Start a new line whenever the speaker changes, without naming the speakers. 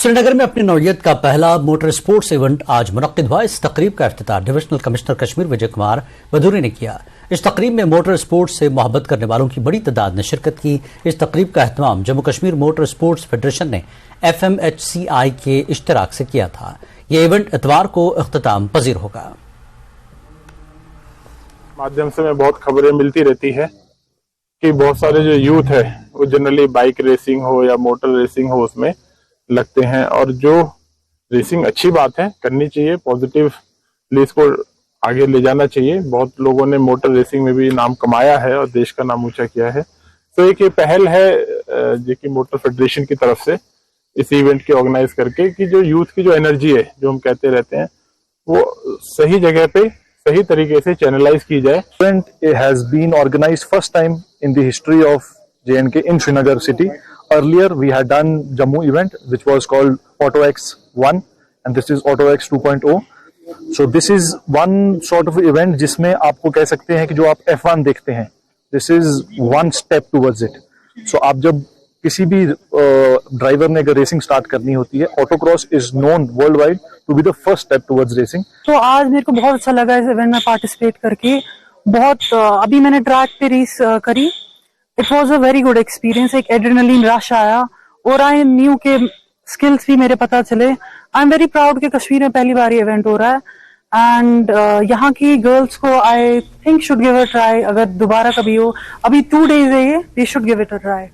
श्रीनगर में अपनी नौयत का पहला मोटर स्पोर्ट्स इवेंट आज मुनक्किद हुआ। इस तकरीब का इफ्तिताह डिविजनल कमिश्नर कश्मीर विजय कुमार बदूरी ने किया। इस तकरीब में मोटर स्पोर्ट्स से मोहब्बत करने वालों की बड़ी तादाद ने शिरकत की। इस तकरीब का एहतमाम Jammu Kashmir motor sports federation ने FMHCI के इश्तराक से किया था। ये इवेंट इतवार को इख्तिताम पजीर होगा।
माध्यम से में बहुत खबरें मिलती रहती है कि बहुत सारे जो यूथ है वो जनरली बाइक रेसिंग हो या मोटर रेसिंग हो उसमें लगते हैं, और जो रेसिंग अच्छी बात है, करनी चाहिए, पॉजिटिवली इसको आगे ले जाना चाहिए। बहुत लोगों ने मोटर रेसिंग में भी नाम कमाया है और देश का नाम ऊंचा किया है। तो एक ये पहल है जो कि मोटर फेडरेशन की तरफ से इस इवेंट के ऑर्गेनाइज करके कि जो यूथ की जो एनर्जी है, जो हम कहते रहते हैं, वो सही जगह पे सही तरीके से चैनलाइज की जाए।
Event has been organized first time in the history of J&K in Srinagar city. Earlier we had done Jammu event which was called AutoX 1 and this is AutoX 2.0. So this is one sort of event जिसमें आपको कह सकते हैं कि जो आप F1 देखते हैं, this is one step towards it. So आप जब किसी भी ड्राइवर ने अगर रेसिंग स्टार्ट करनी होती है, autocross is known world wide to be the first step towards racing.
तो आज मेरे को बहुत अच्छा लगा इस इवेंट में पार्टिसिपेट करके। बहुत अभी मैंने ट्रैक पे रेस करी, it was a very good experience. एक एड्रेनलिन रश आया और आई न्यू के स्किल्स भी मेरे पता चले। आई एम वेरी प्राउड कि कश्मीर में पहली बार ये इवेंट हो रहा है एंड यहाँ की गर्ल्स को I think should give a try. अगर दोबारा कभी हो, अभी 2 days है ये, they should give it a try.